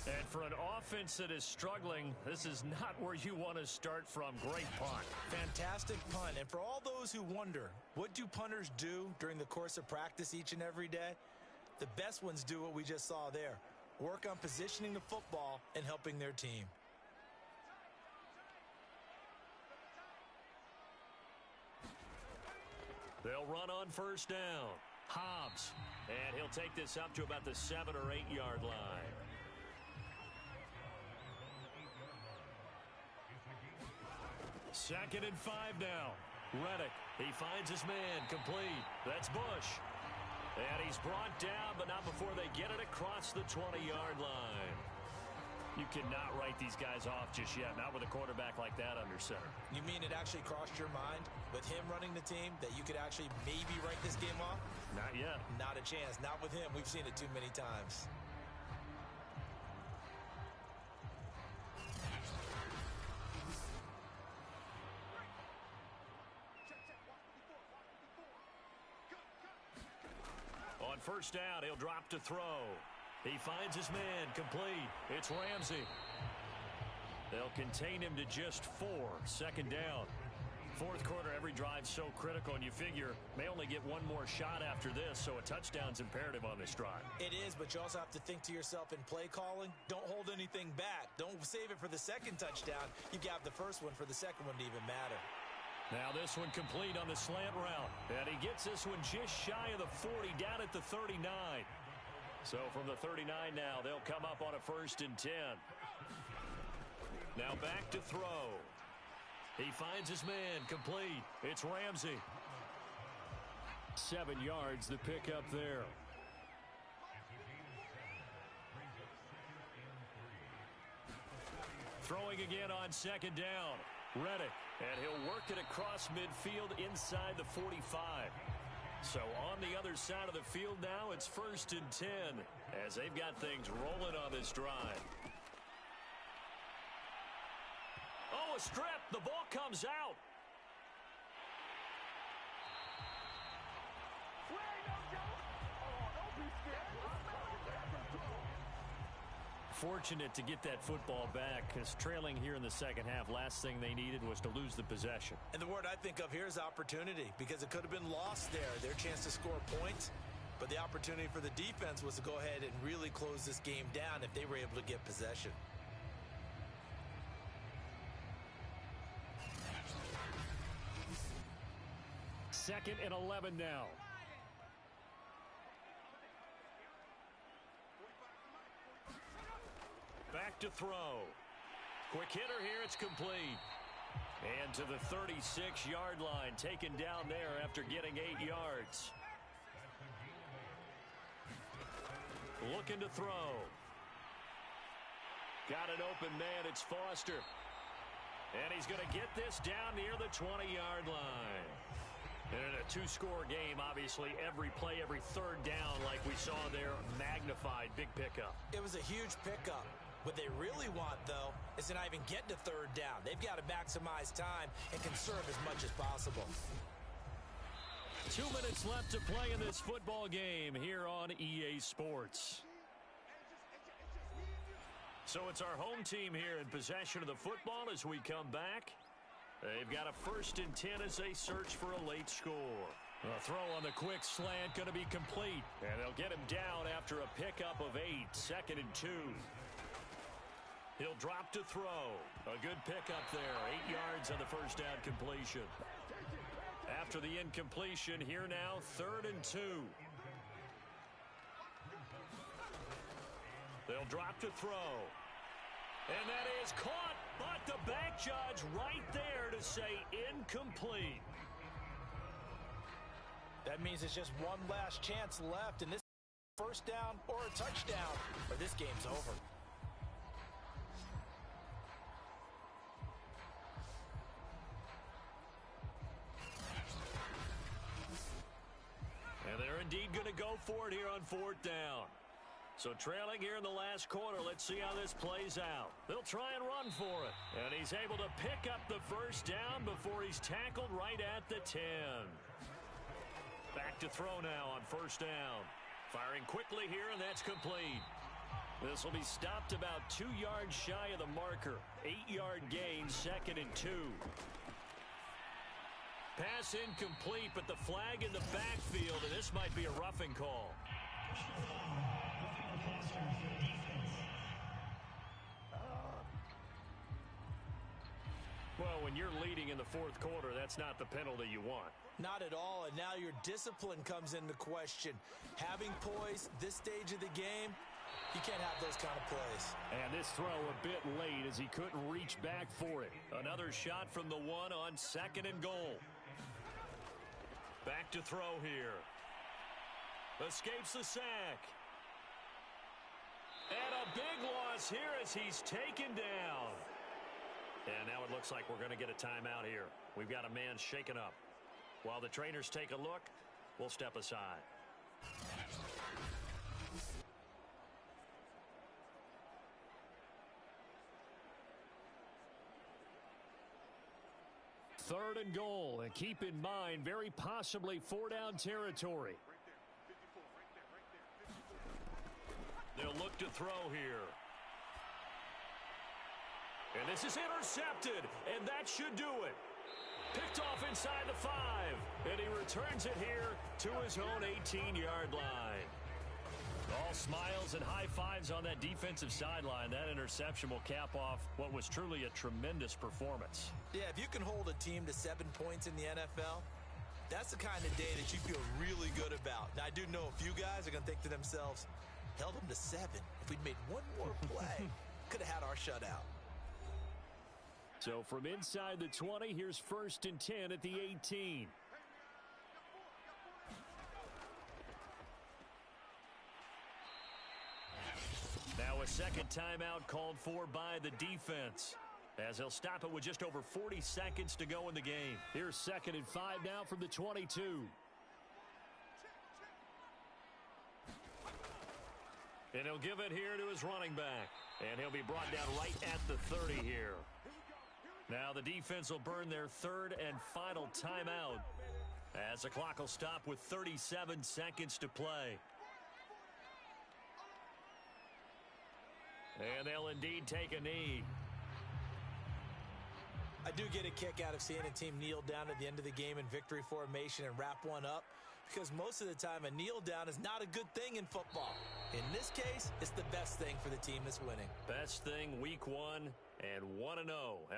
And for an offense that is struggling, this is not where you want to start from. Great punt. Fantastic punt. And for all those who wonder, what do punters do during the course of practice each and every day? The best ones do what we just saw there. Work on positioning the football and helping their team. They'll run on 1st down. Hobbs. And he'll take this up to about the 7 or 8-yard line. Second and 5 now. Reddick. He finds his man. Complete. That's Bush. And he's brought down, but not before they get it across the 20-yard line. You cannot write these guys off just yet, not with a quarterback like that under center. You mean it actually crossed your mind with him running the team that you could actually maybe write this game off? Not yet. Not a chance. Not with him. We've seen it too many times. On 1st down, he'll drop to throw. He finds his man. Complete. It's Ramsey. They'll contain him to just 4. 2nd down. 4th quarter, every drive so critical, and you figure may only get one more shot after this, so a touchdown's imperative on this drive. It is, but you also have to think to yourself in play calling, don't hold anything back. Don't save it for the 2nd touchdown. You got the 1st one for the 2nd one to even matter. Now this one complete on the slant route. And he gets this one just shy of the 40, down at the 39. So from the 39 now, they'll come up on a 1st and 10. Now back to throw. He finds his man. Complete. It's Ramsey. 7 yards, the pickup there. Throwing again on 2nd down. Reddick, and he'll work it across midfield inside the 45. So on the other side of the field now, it's 1st and 10 as they've got things rolling on this drive. Oh, a strip. The ball comes out. Fortunate to get that football back, because trailing here in the 2nd half, last thing they needed was to lose the possession. And the word I think of here is opportunity, because it could have been lost there, their chance to score points. But the opportunity for the defense was to go ahead and really close this game down if they were able to get possession. Second and 11 now. Back to throw. Quick hitter here. It's complete. And to the 36-yard line. Taken down there after getting 8 yards. Looking to throw. Got an open man. It's Foster. And he's going to get this down near the 20-yard line. And in a 2-score game, obviously, every play, every 3rd down, like we saw there, magnified. Big pickup. It was a huge pickup. What they really want, though, is to not even get to 3rd down. They've got to maximize time and conserve as much as possible. 2 minutes left to play in this football game here on EA Sports. So it's our home team here in possession of the football as we come back. They've got a 1st and 10 as they search for a late score. A throw on the quick slant going to be complete. And they'll get him down after a pickup of 8. 2nd and 2. He'll drop to throw. A good pickup there. 8 yards on the 1st down completion. After the incompletion, here now, 3rd and 2. They'll drop to throw. And that is caught, but the back judge right there to say incomplete. That means it's just one last chance left, and this first down or a touchdown, or this game's over. And they're indeed going to go for it here on fourth down. So trailing here in the last quarter, let's see how this plays out. They'll try and run for it. And he's able to pick up the first down before he's tackled right at the 10. Back to throw now on first down. Firing quickly here, and that's complete. This will be stopped about 2 yards shy of the marker. 8-yard gain, 2nd and 2. Pass incomplete, but the flag in the backfield, and this might be a roughing call. Well, when you're leading in the fourth quarter, that's not the penalty you want. Not at all, and now your discipline comes into question. Having poise this stage of the game, you can't have those kind of plays. And this throw a bit late as he couldn't reach back for it. Another shot from the 1 on 2nd and goal. Back to throw here. Escapes the sack. And a big loss here as he's taken down. And now it looks like we're going to get a timeout here. We've got a man shaken up. While the trainers take a look, we'll step aside. Third and goal, and keep in mind, very possibly 4-down territory. They'll look to throw here. And this is intercepted, and that should do it. Picked off inside the 5, and he returns it here to his own 18-yard line. All smiles and high fives on that defensive sideline. That interception will cap off what was truly a tremendous performance. Yeah, if you can hold a team to 7 points in the NFL, that's the kind of day that you feel really good about. Now, I do know a few guys are going to think to themselves, held them to 7. If we'd made one more play, could have had our shutout. So from inside the 20, here's 1st and 10 at the 18. Now a second timeout called for by the defense, as they'll stop it with just over 40 seconds to go in the game. Here's 2nd and 5 now from the 22. And he'll give it here to his running back. And he'll be brought down right at the 30 here. Now the defense will burn their 3rd and final timeout, as the clock will stop with 37 seconds to play. And they'll indeed take a knee. I do get a kick out of seeing a team kneel down at the end of the game in victory formation and wrap one up, because most of the time a kneel down is not a good thing in football. In this case, it's the best thing for the team that's winning. Best thing week 1 and 1-0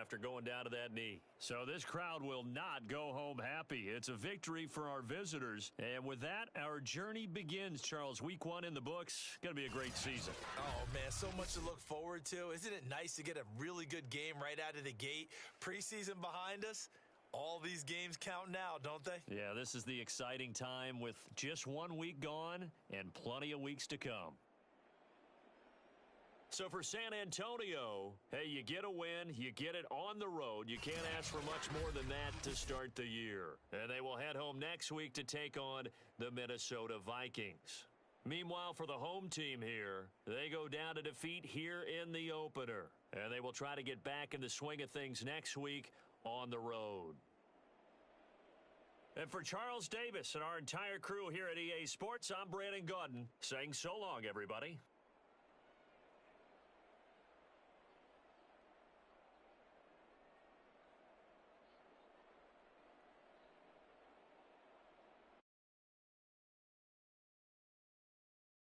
after going down to that knee. So this crowd will not go home happy. It's a victory for our visitors. And with that, our journey begins, Charles. Week 1 in the books. Going to be a great season. Oh, man, so much to look forward to. Isn't it nice to get a really good game right out of the gate? Preseason behind us. All these games count now, don't they? Yeah, this is the exciting time with just 1 week gone and plenty of weeks to come. So for San Antonio, hey, you get a win, you get it on the road. You can't ask for much more than that to start the year. And they will head home next week to take on the Minnesota Vikings. Meanwhile, for the home team here, they go down to defeat here in the opener. And they will try to get back in the swing of things next week on the road. And for Charles Davis and our entire crew here at EA Sports, I'm Brandon Gaudin saying so long, everybody.